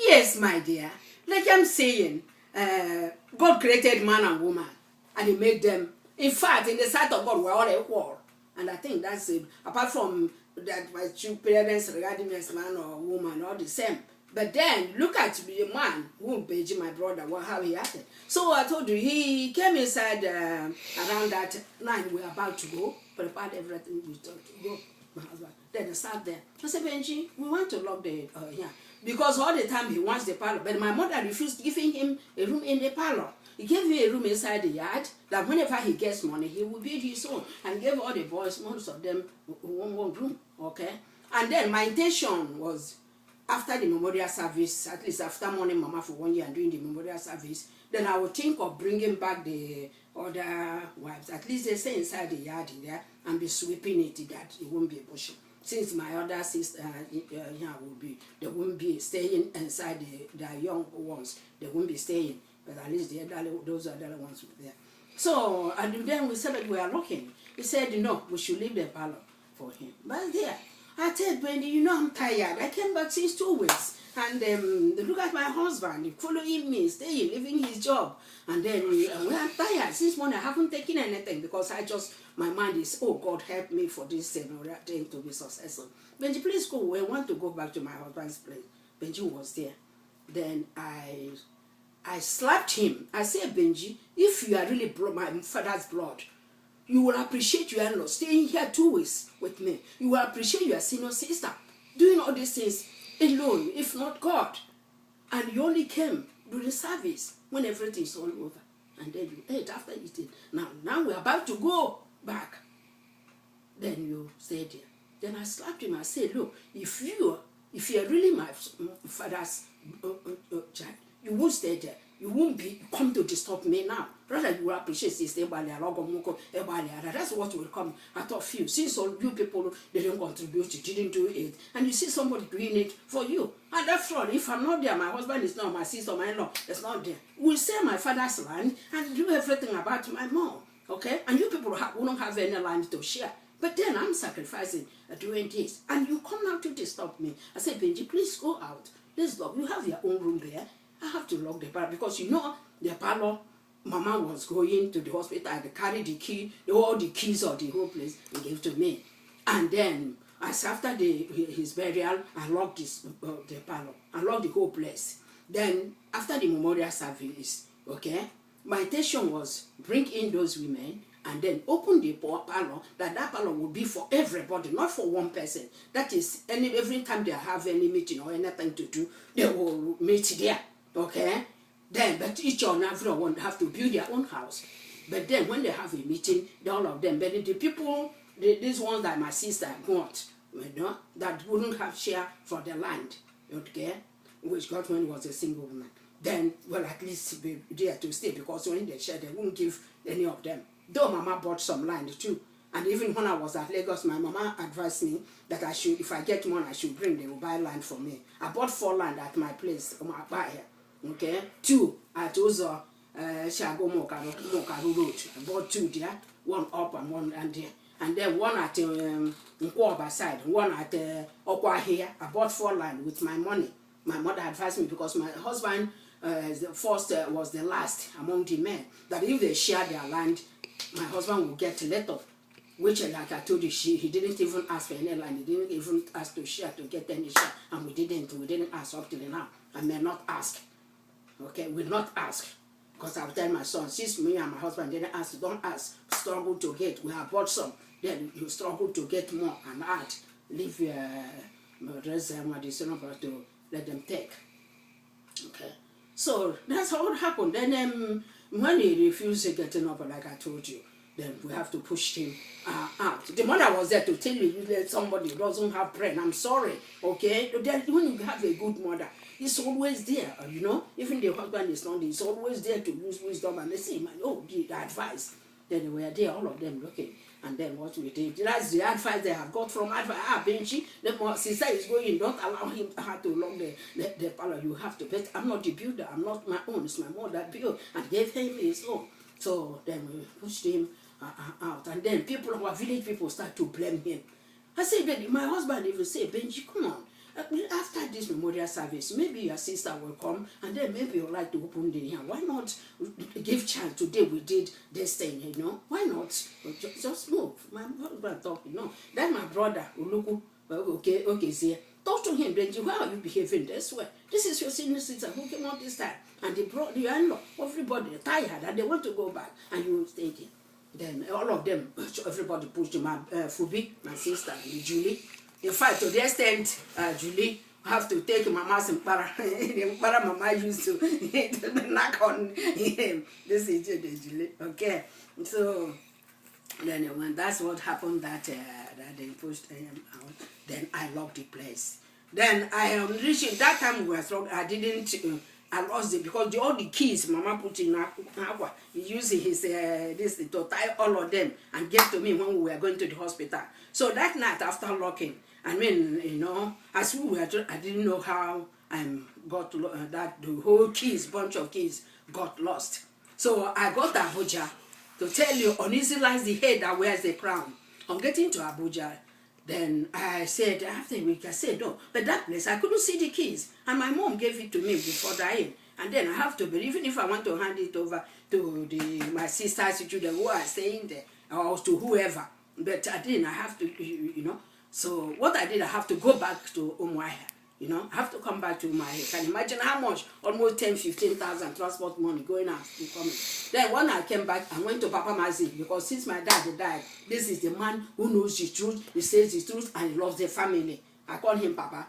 Yes, my dear. Like I'm saying, God created man and woman, and He made them. In fact, in the sight of God, we're all equal. And I think that's it. Apart from that, my two parents regarding me as man or woman, all the same. But then, look at the man who begged my brother, how he acted. So I told you, he came inside around that night we were about to go, prepared everything we thought to go. My husband. Then I sat there. I said, Benji, we want to lock the yeah. Because all the time he wants the parlor. But my mother refused giving him a room in the parlor. He gave me a room inside the yard that whenever he gets money, he will build his own. And gave all the boys, most of them, one room. Okay? And then my intention was, after the memorial service, at least after mourning Mama for 1 year and doing the memorial service, then I would think of bringing back the other wives. At least they stay inside the yard in there and be sweeping it, that it won't be a bush. Since my other sister will be, they won't be staying inside the young ones. They won't be staying, but at least those other ones were there. So, and then we said that we are looking. He said, no, we should leave the parlor for him. But there, I said, Brandy, you know I'm tired. I came back since 2 weeks. And look at my husband, following me, staying, leaving his job. And then we are tired. Since morning, I haven't taken anything because my mind is, oh, God, help me for this thing to be successful. Benji, please go. I want to go back to my husband's place. Benji was there. Then I slapped him. I said, Benji, if you are really my father's blood, you will appreciate your in-law staying here 2 weeks with me. You will appreciate your senior sister doing all these things alone, if not God. And you only came during service when everything is all over. And then you ate after eating. Now we're about to go back. Then you stayed there. Then I slapped him. I said, look, if you're really my father's child, you won't stay there. You won't come to disturb me now. Rather, you will appreciate this. That's what will come out of you. Since all you people didn't contribute, you didn't do it, and you see somebody doing it for you. And after all, if I'm not there, my husband is not, my sister, my in-law is not there. We'll sell my father's land and do everything about my mom. Okay? And you people won't have any land to share. But then I'm sacrificing doing this. And you come out to disturb me. I said, Benji, please go out. Let's lock. You have your own room there. I have to lock the parlor because you know the parlor, Mama was going to the hospital and carried the key, all the keys of the whole place and gave to me. And then, as after his burial, I locked the parlor. I locked the whole place. Then, after the memorial service, okay, my intention was bring in those women and then open the parlor, that parlor will be for everybody, not for one person. That is, every time they have any meeting or anything to do, they will meet there. Okay? Then, but each and everyone have to build their own house. But then, when they have a meeting, all of them, but the people, these ones that my sister got, you know, that wouldn't have share for the land, okay? Which got when was a single woman. Then, well, at least be there to stay because when they share, they won't give any of them. Though Mama bought some land too. And even when I was at Lagos, my Mama advised me that I should, if I get one, I should bring, they will buy land for me. I bought 4 land at my place, by here. Okay, 2 at Ozo Shago Mokaru Road. I bought 2 there, 1 up and 1 down there. And then 1 at Nkwoba side, 1 at Okwa here. I bought 4 land with my money. My mother advised me because my husband the first was the last among the men, that if they share their land, my husband will get a letter. Which, like I told you, he didn't even ask for any land. He didn't even ask to share, to get any share. And we didn't ask up till now. I may not ask. Okay, we'll not ask. Because I'll tell my son, since me and my husband didn't ask, don't ask, struggle to get. We have bought some. Then you struggle to get more and add. Leave your rest to let them take. Okay. So that's how it happened. Then when he refused getting up, like I told you, then we have to push him out. The mother was there to tell you that somebody doesn't have brain. I'm sorry, okay? Then when you have a good mother, it's always there, you know? Even the husband is not there, it's always there to use wisdom and they say, oh, the advice. Then they were there, all of them looking. And then what we did, that's the advice they have got from advice. Benji, the sister is going, don't allow him to lock the parlor. You have to, but I'm not the builder, I'm not my own, it's my mother that built and gave him his own. So then we pushed him out. And then people, our village people start to blame him. I said, my husband even say, Benji, come on. After this memorial service, maybe your sister will come, and then maybe you'd like to open the hand. Why not give chance? Today we did this thing, you know. Why not? Just move. My husband talk, you know. Then my brother, Uluku, okay, see. Talk to him, Benji, why are you behaving this way? This is your senior sister who came out this time. And they brought the in-law, everybody tired, and they want to go back. And you were thinking. Then all of them, everybody pushed my Fubi, my sister, and Julie. In fact, to the extent, Julie have to take Mama's para. Para Mama used to knock on him. This is Julie. Okay. So then when that's what happened, that they pushed him out. Then I locked the place. Then I reached that time we were strong. I didn't. I lost it because all the keys Mama put in Aqua. He used his this to tie all of them and get to me when we were going to the hospital. So that night after locking, I mean, you know, as we were, I didn't know how got that the whole keys, bunch of keys, got lost. So I got to Abuja to tell you, uneasy lies the head that wears the crown. On getting to Abuja, then I said, after a week, I said, no, but that place, I couldn't see the keys. And my mom gave it to me before dying. And then I have to, but even if I want to hand it over to my sisters, children who are staying there, or to whoever, but I didn't, I have to, you know. So what I did, I have to go back to Umuahia, you know. I have to come back to Umuahia. Can you imagine how much? Almost 10,000-15,000 transport money going out to coming. Then when I came back, I went to Papa Mazi, because since my dad died, this is the man who knows the truth, he says the truth, and he loves the family. I call him Papa.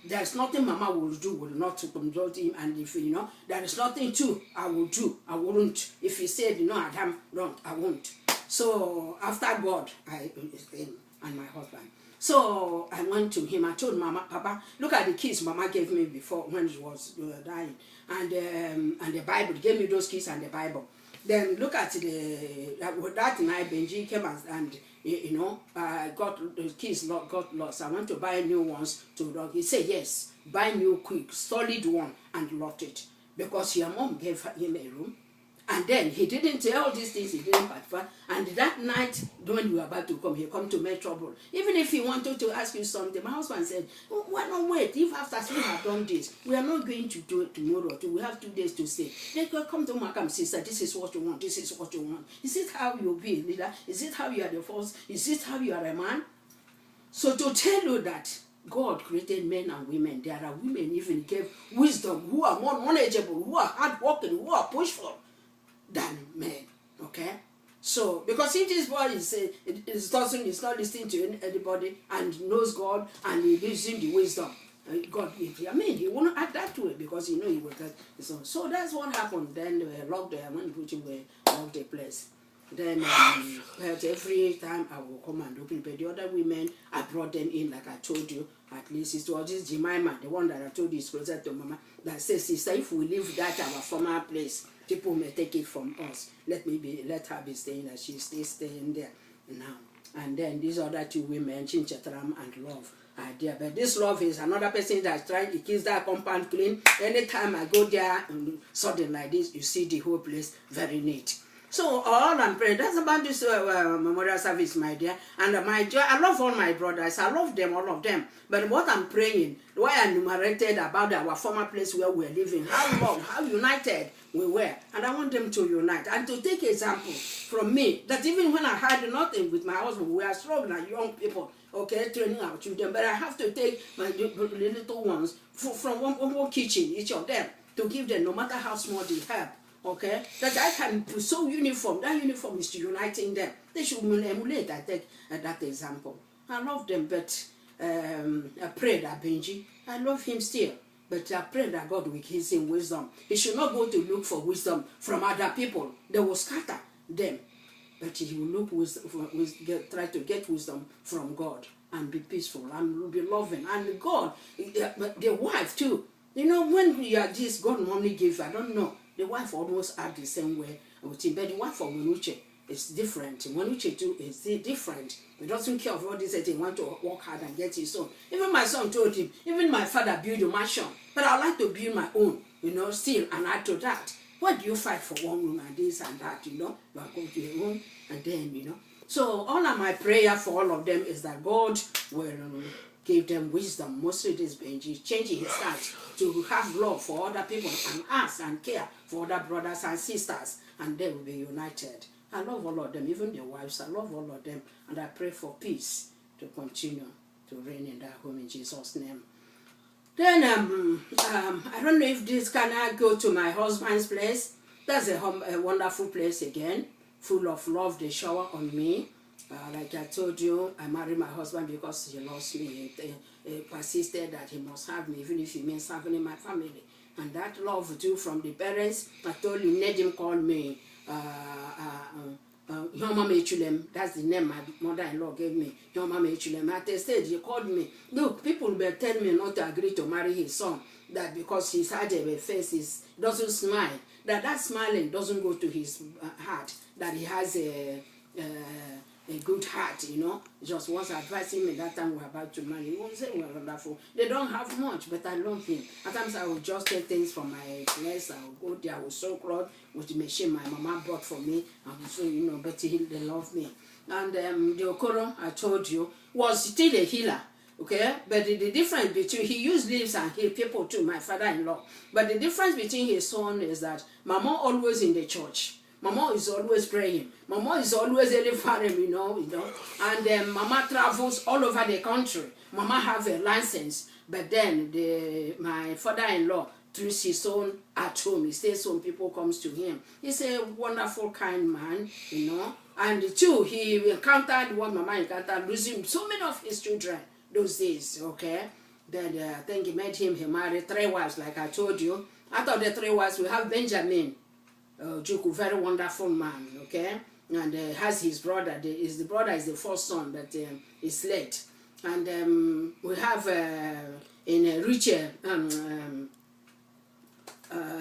There's nothing Mama will do, will not to consult him, and if, you know, there is nothing too I will do, I wouldn't. If he said, you know, Adam, wrong, I won't. So after God, him and my husband. So I went to him. I told Mama, Papa, look at the keys Mama gave me before when she was dying, and the Bible. Gave me those keys and the Bible. Then look at that night Benji came and you know, got the keys got lost. I want to buy new ones to lock. He said yes, buy new quick, solid one, and locked it because your mom gave him a room. And then he didn't say all these things, he didn't participate. And that night, when you were about to come, he come to make trouble. Even if he wanted to ask you something, my husband said, oh, why not wait? If after we have done this, we are not going to do it tomorrow. We have 2 days to stay. They could come to Makam, sister, this is what you want, this is what you want. Is it how you be a leader? Is it how you are the first? Is it how you are a man? So to tell you that God created men and women, there are women even gave wisdom, who are more knowledgeable, who are hardworking, who are pushful than men, okay? So, because if this boy is not listening to anybody and knows God and he lives in the wisdom, God, I mean, he won't act that way because you know he will get so that's what happened. Then they locked the when preaching we locked the place. Then but every time I will come and open, but the other women, I brought them in, like I told you. At least it was this Jemima, the one that I told you is closer to Mama, that says, sister, if we leave that our former place, people may take it from us. Let her be staying there. She stays staying there now. And then these other 2 women, Chinchatram and Love, are there. But this Love is another person that's trying to keep that compound clean. Anytime I go there, and something like this, you see the whole place very neat. So all I'm praying, that's about this memorial service, my dear. And my joy, I love all my brothers. I love them, all of them. But what I'm praying, why I enumerated about our former place where we're living, how long, how united we were. And I want them to unite. And to take example from me, that even when I had nothing with my husband, we are struggling, young people, okay, training our children. But I have to take my little ones from one kitchen, each of them, to give them, no matter how small they have. Okay, that I can put so uniform. That uniform is to uniting them. They should emulate. I take that example. I love them, but I pray that Benji, I love him still, but I pray that God will give him wisdom. He should not go to look for wisdom from other people. They will scatter them, but he will look try to get wisdom from God and be peaceful and be loving. And God, the wife too. You know, when you are this, God normally gives. I don't know. The wife almost act the same way with him, but the wife for Wanuche is different. Wanuche too is different. He doesn't care of all this. He wants to work hard and get his own. Even my son told him, even my father built a mansion, but I like to build my own, you know, still, and add to that. Why do you fight for one room and this and that, you know? You are going to your own, and then, you know. So all of my prayer for all of them is that God will gave them wisdom. Mostly this Benji changing his heart to have love for other people and us and care for other brothers and sisters, and they will be united. I love all of them, even their wives. I love all of them, and I pray for peace to continue to reign in that home in Jesus' name. Then I don't know if this can I go to my husband's place. That's a wonderful place again, full of love. They shower on me. Like I told you, I married my husband because he loves me. He persisted that he must have me, even if he means having in my family. And that love too from the parents. I told you, Nedim called me Yoma Mechulem. That's the name my mother-in-law gave me. Yoma Mechulem. At the stage, he called me. Look, people will tell me not to agree to marry his son. That because his heart a face doesn't smile. That smiling doesn't go to his heart. That he has a good heart, you know. Just once advising me that time we're about to marry. He won't say we're wonderful. They don't have much, but I love him. At times I will just take things from my place. I will go there, I will sew clothes with the machine my mama bought for me. And so, you know, but they love me. And the Okoro, I told you, was still a healer. Okay, but the difference between, he used leaves and heal people too, my father-in-law. But the difference between his son is that Mama always in the church. Mama is always praying. Mama is always delivering, you know. And Mama travels all over the country. Mama have a license, but then my father-in-law treats his son at home. He stays home. People comes to him. He's a wonderful, kind man, you know. And too, he encountered what Mama encountered, losing so many of his children those days. Okay, then I think he married 3 wives, like I told you. Out of the 3 wives, we have Benjamin. Juku, very wonderful man, okay, and has his brother. The brother is the first son that is late, and we have in Richard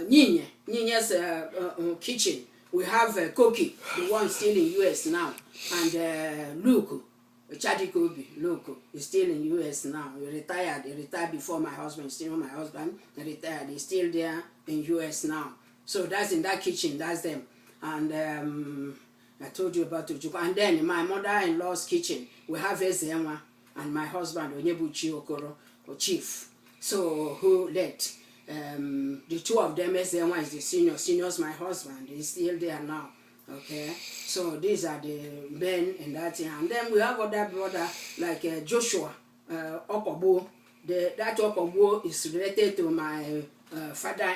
Nina's kitchen. We have Koki, the one still in US now, and Luke, Chadikobi, Luke is still in US now. He retired before my husband. Still my husband retired. He's still there in US now. So that's in that kitchen, that's them. And I told you about Ojuku. And then in my mother-in-law's kitchen, we have Ezenwa and my husband, Onyebuchi Okoro, or chief. So who let the 2 of them, Ezenwa is the senior's my husband. He's still there now. Okay, so these are the men in that thing. And then we have other brother like Joshua Okobo. That Okobo is related to my father.